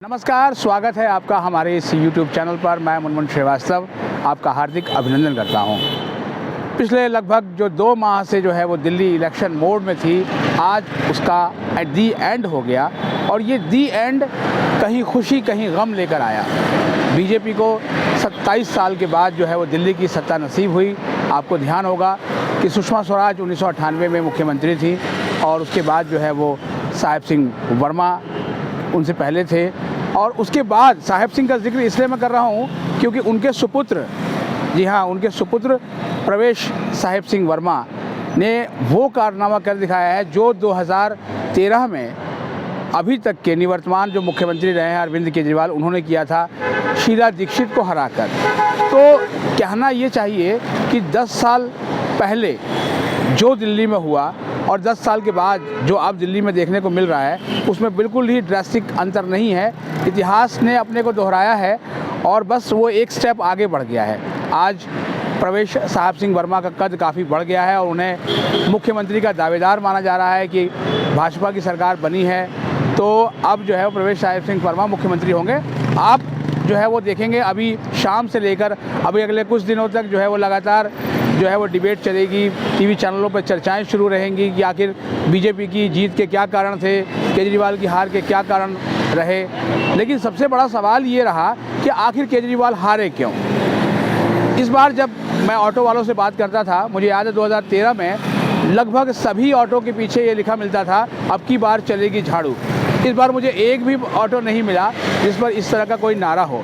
नमस्कार, स्वागत है आपका हमारे इस YouTube चैनल पर। मैं मुनमुन श्रीवास्तव आपका हार्दिक अभिनंदन करता हूं। पिछले लगभग जो 2 माह से जो है वो दिल्ली इलेक्शन मोड में थी, आज उसका एट दी एंड हो गया और ये दी एंड कहीं खुशी कहीं गम लेकर आया। बीजेपी को 27 साल के बाद जो है वो दिल्ली की सत्ता नसीब हुई। आपको ध्यान होगा कि सुषमा स्वराज 1998 में मुख्यमंत्री थी और उसके बाद जो है वो साहेब सिंह वर्मा उनसे पहले थे। और उसके बाद साहेब सिंह का जिक्र इसलिए मैं कर रहा हूँ क्योंकि उनके सुपुत्र, जी हाँ, उनके सुपुत्र प्रवेश साहेब सिंह वर्मा ने वो कारनामा कर दिखाया है जो 2013 में अभी तक के निवर्तमान जो मुख्यमंत्री रहे हैं अरविंद केजरीवाल, उन्होंने किया था शीला दीक्षित को हराकर। तो कहना ये चाहिए कि 10 साल पहले जो दिल्ली में हुआ और 10 साल के बाद जो अब दिल्ली में देखने को मिल रहा है उसमें बिल्कुल ही ड्रास्टिक अंतर नहीं है। इतिहास ने अपने को दोहराया है और बस वो एक स्टेप आगे बढ़ गया है। आज प्रवेश साहब सिंह वर्मा का कद काफ़ी बढ़ गया है और उन्हें मुख्यमंत्री का दावेदार माना जा रहा है कि भाजपा की सरकार बनी है तो अब जो है वो प्रवेश साहब सिंह वर्मा मुख्यमंत्री होंगे। आप जो है वो देखेंगे अभी शाम से लेकर अभी अगले कुछ दिनों तक जो है वो लगातार जो है वो डिबेट चलेगी। टीवी चैनलों पर चर्चाएं शुरू रहेंगी कि आखिर बीजेपी की जीत के क्या कारण थे, केजरीवाल की हार के क्या कारण रहे। लेकिन सबसे बड़ा सवाल ये रहा कि आखिर केजरीवाल हारे क्यों। इस बार जब मैं ऑटो वालों से बात करता था, मुझे याद है 2013 में लगभग सभी ऑटो के पीछे ये लिखा मिलता था, अब की बार चलेगी झाड़ू। इस बार मुझे एक भी ऑटो नहीं मिला जिस पर इस तरह का कोई नारा हो।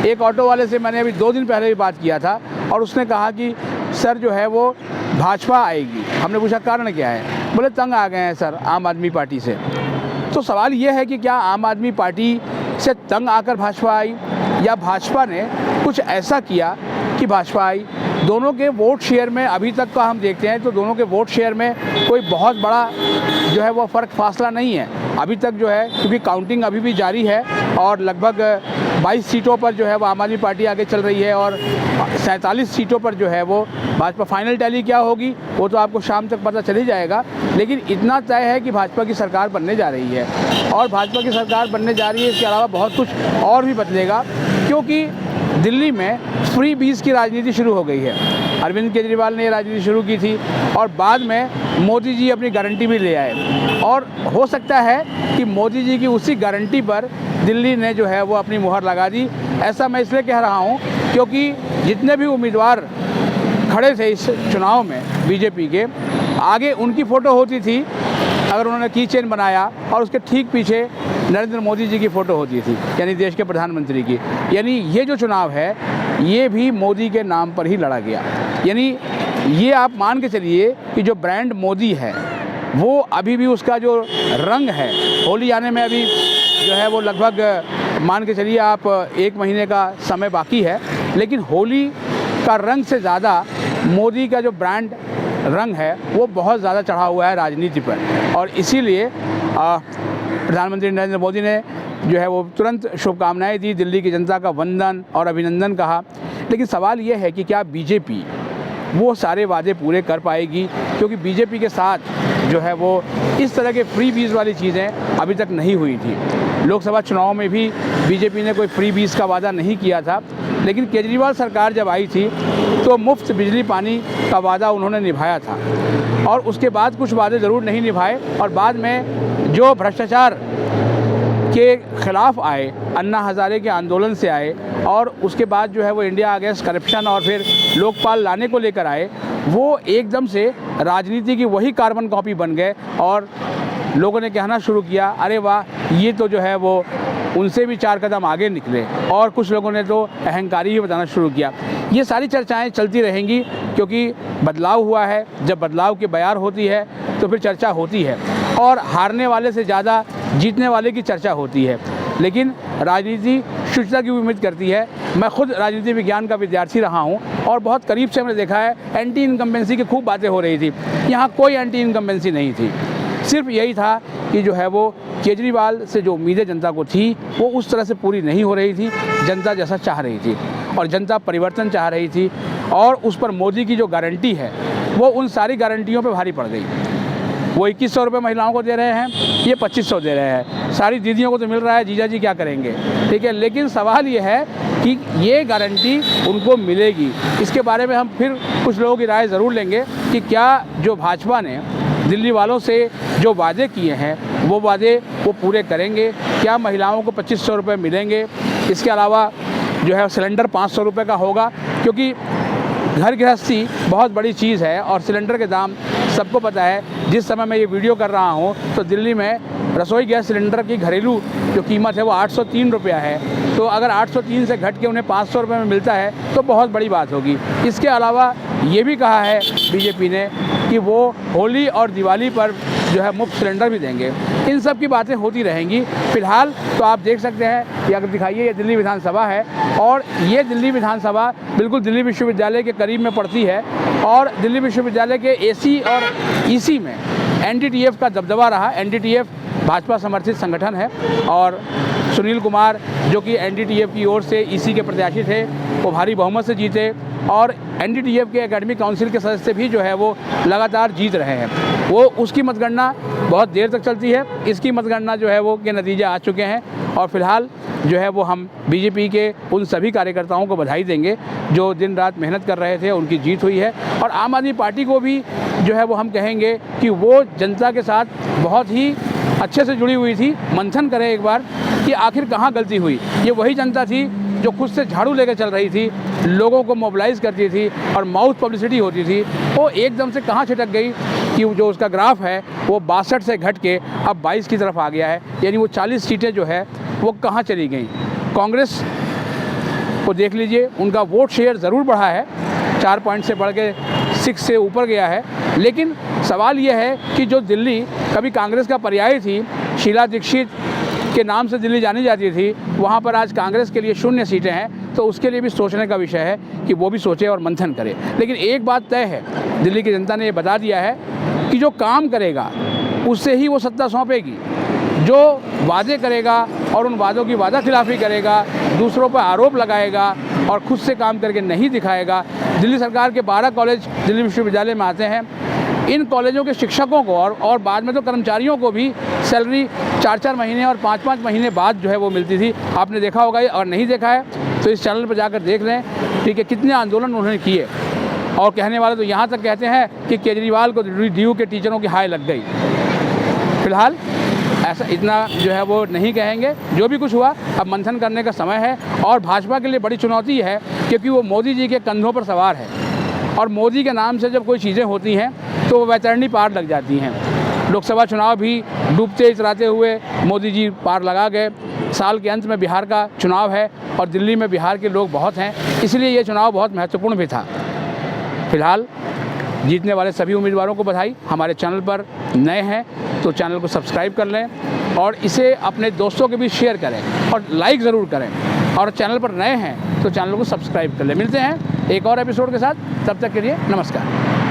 एक ऑटो वाले से मैंने अभी 2 दिन पहले भी बात किया था और उसने कहा कि सर जो है वो भाजपा आएगी। हमने पूछा कारण क्या है, बोले तंग आ गए हैं सर आम आदमी पार्टी से। तो सवाल ये है कि क्या आम आदमी पार्टी से तंग आकर भाजपा आई या भाजपा ने कुछ ऐसा किया कि भाजपा आई। दोनों के वोट शेयर में अभी तक का हम देखते हैं तो दोनों के वोट शेयर में कोई बहुत बड़ा जो है वो फ़र्क फासला नहीं है अभी तक जो है, क्योंकि काउंटिंग अभी भी जारी है और लगभग 22 सीटों पर जो है वो आम आदमी पार्टी आगे चल रही है और 47 सीटों पर जो है वो भाजपा। फाइनल टैली क्या होगी वो तो आपको शाम तक पता चल ही जाएगा, लेकिन इतना तय है कि भाजपा की सरकार बनने जा रही है और भाजपा की सरकार बनने जा रही है। इसके अलावा बहुत कुछ और भी बदलेगा क्योंकि दिल्ली में फ्री बीज की राजनीति शुरू हो गई है। अरविंद केजरीवाल ने ये राजनीति शुरू की थी और बाद में मोदी जी अपनी गारंटी भी ले आए और हो सकता है कि मोदी जी की उसी गारंटी पर दिल्ली ने जो है वो अपनी मुहर लगा दी। ऐसा मैं इसलिए कह रहा हूँ क्योंकि जितने भी उम्मीदवार खड़े थे इस चुनाव में बीजेपी के, आगे उनकी फ़ोटो होती थी अगर उन्होंने की चेन बनाया और उसके ठीक पीछे नरेंद्र मोदी जी की फ़ोटो होती थी, यानी देश के प्रधानमंत्री की। यानी ये जो चुनाव है ये भी मोदी के नाम पर ही लड़ा गया। यानी ये आप मान के चलिए कि जो ब्रांड मोदी है वो अभी भी उसका जो रंग है, होली आने में अभी जो है वो लगभग मान के चलिए आप 1 महीने का समय बाकी है, लेकिन होली का रंग से ज़्यादा मोदी का जो ब्रांड रंग है वो बहुत ज़्यादा चढ़ा हुआ है राजनीति पर। और इसीलिए प्रधानमंत्री नरेंद्र मोदी ने जो है वो तुरंत शुभकामनाएं दी, दिल्ली की जनता का वंदन और अभिनंदन कहा। लेकिन सवाल ये है कि क्या बीजेपी वो सारे वादे पूरे कर पाएगी, क्योंकि बीजेपी के साथ जो है वो इस तरह के फ्री बीज वाली चीज़ें अभी तक नहीं हुई थी। लोकसभा चुनाव में भी बीजेपी ने कोई फ्री बीज का वादा नहीं किया था, लेकिन केजरीवाल सरकार जब आई थी तो मुफ्त बिजली पानी का वादा उन्होंने निभाया था और उसके बाद कुछ वादे ज़रूर नहीं निभाए और बाद में जो भ्रष्टाचार के खिलाफ आए, अन्ना हज़ारे के आंदोलन से आए और उसके बाद जो है वो इंडिया अगेंस्ट करप्शन और फिर लोकपाल लाने को लेकर आए, वो एकदम से राजनीति की वही कार्बन कॉपी बन गए और लोगों ने कहना शुरू किया, अरे वाह ये तो जो है वो उनसे भी 4 कदम आगे निकले। और कुछ लोगों ने तो अहंकारी ही बताना शुरू किया। ये सारी चर्चाएं चलती रहेंगी क्योंकि बदलाव हुआ है। जब बदलाव की बयार होती है तो फिर चर्चा होती है और हारने वाले से ज़्यादा जीतने वाले की चर्चा होती है। लेकिन राजनीति शुचिता की उम्मीद करती है। मैं खुद राजनीति विज्ञान का विद्यार्थी रहा हूँ और बहुत करीब से मैंने देखा है एंटी इनकम्बेंसी की खूब बातें हो रही थी। यहाँ कोई एंटी इनकम्बेंसी नहीं थी, सिर्फ यही था कि जो है वो केजरीवाल से जो उम्मीदें जनता को थी वो उस तरह से पूरी नहीं हो रही थी। जनता जैसा चाह रही थी और जनता परिवर्तन चाह रही थी और उस पर मोदी की जो गारंटी है वो उन सारी गारंटियों पर भारी पड़ गई। वो 2100 रुपये महिलाओं को दे रहे हैं, ये 2500 दे रहे हैं। सारी दीदियों को तो मिल रहा है, जीजा जी क्या करेंगे, ठीक है। लेकिन सवाल ये है कि ये गारंटी उनको मिलेगी, इसके बारे में हम फिर कुछ लोगों की राय ज़रूर लेंगे कि क्या जो भाजपा ने दिल्ली वालों से जो वादे किए हैं वो वादे वो पूरे करेंगे, क्या महिलाओं को 2500 रुपये मिलेंगे, इसके अलावा जो है सिलेंडर 500 रुपये का होगा, क्योंकि घर गृहस्थी बहुत बड़ी चीज़ है और सिलेंडर के दाम सबको पता है। जिस समय मैं ये वीडियो कर रहा हूँ तो दिल्ली में रसोई गैस सिलेंडर की घरेलू जो कीमत है वो 803 रुपया है, तो अगर 803 से घट के उन्हें 500 रुपये में मिलता है तो बहुत बड़ी बात होगी। इसके अलावा ये भी कहा है बीजेपी ने कि वो होली और दिवाली पर जो है मुफ्त सिलेंडर भी देंगे। इन सब की बातें होती रहेंगी। फ़िलहाल तो आप देख सकते हैं कि अगर दिखाइए ये दिल्ली विधानसभा है और ये दिल्ली विधानसभा बिल्कुल दिल्ली विश्वविद्यालय के करीब में पड़ती है और दिल्ली विश्वविद्यालय के एसी और ईसी में एनडीटीएफ का दबदबा रहा। एनडीटीएफ भाजपा समर्थित संगठन है और सुनील कुमार जो कि एनडीटीएफ की ओर से ईसी के प्रत्याशी थे वो भारी बहुमत से जीते और एनडीटीएफ के एकेडमिक काउंसिल के सदस्य भी जो है वो लगातार जीत रहे हैं। वो उसकी मतगणना बहुत देर तक चलती है, इसकी मतगणना जो है वो के नतीजे आ चुके हैं और फिलहाल जो है वो हम बीजेपी के उन सभी कार्यकर्ताओं को बधाई देंगे जो दिन रात मेहनत कर रहे थे, उनकी जीत हुई है। और आम आदमी पार्टी को भी जो है वो हम कहेंगे कि वो जनता के साथ बहुत ही अच्छे से जुड़ी हुई थी। मंथन करें एक बार कि आखिर कहाँ गलती हुई। ये वही जनता थी जो खुद से झाड़ू लेकर चल रही थी, लोगों को मोबिलाइज़ करती थी और माउथ पब्लिसिटी होती थी, वो एकदम से कहाँ छिटक गई कि जो उसका ग्राफ है वो 62 से घट के अब 22 की तरफ आ गया है। यानी वो 40 सीटें जो है वो कहाँ चली गई। कांग्रेस को देख लीजिए, उनका वोट शेयर ज़रूर बढ़ा है, 4 पॉइंट से बढ़ के 6 से ऊपर गया है। लेकिन सवाल ये है कि जो दिल्ली कभी कांग्रेस का पर्याय थी, शीला दीक्षित के नाम से दिल्ली जानी जाती थी, वहाँ पर आज कांग्रेस के लिए 0 सीटें हैं। तो उसके लिए भी सोचने का विषय है कि वो भी सोचे और मंथन करे। लेकिन एक बात तय है, दिल्ली की जनता ने ये बता दिया है कि जो काम करेगा उससे ही वो सत्ता सौंपेगी। जो वादे करेगा और उन वादों की वादा खिलाफ़ी करेगा, दूसरों पर आरोप लगाएगा और खुद से काम करके नहीं दिखाएगा। दिल्ली सरकार के 12 कॉलेज दिल्ली विश्वविद्यालय में आते हैं। इन कॉलेजों के शिक्षकों को और बाद में तो कर्मचारियों को भी सैलरी 4-4 महीने और 5-5 महीने बाद जो है वो मिलती थी। आपने देखा होगा, और नहीं देखा है तो इस चैनल पर जाकर देख लें, ठीक है, कितने आंदोलन उन्होंने किए। और कहने वाले तो यहाँ तक कहते हैं कि केजरीवाल को डीयू के टीचरों की हाय लग गई। फिलहाल ऐसा इतना जो है वो नहीं कहेंगे। जो भी कुछ हुआ, अब मंथन करने का समय है और भाजपा के लिए बड़ी चुनौती है क्योंकि वो मोदी जी के कंधों पर सवार है और मोदी के नाम से जब कोई चीज़ें होती हैं तो वो वैतरणी पार लग जाती हैं। लोकसभा चुनाव भी डूबते इतराते हुए मोदी जी पार लगा गए। साल के अंत में बिहार का चुनाव है और दिल्ली में बिहार के लोग बहुत हैं, इसलिए ये चुनाव बहुत महत्वपूर्ण भी था। फिलहाल जीतने वाले सभी उम्मीदवारों को बधाई। हमारे चैनल पर नए हैं तो चैनल को सब्सक्राइब कर लें और इसे अपने दोस्तों के बीच शेयर करें और लाइक ज़रूर करें। और चैनल पर नए हैं तो चैनल को सब्सक्राइब कर लें। मिलते हैं एक और एपिसोड के साथ, तब तक के लिए नमस्कार।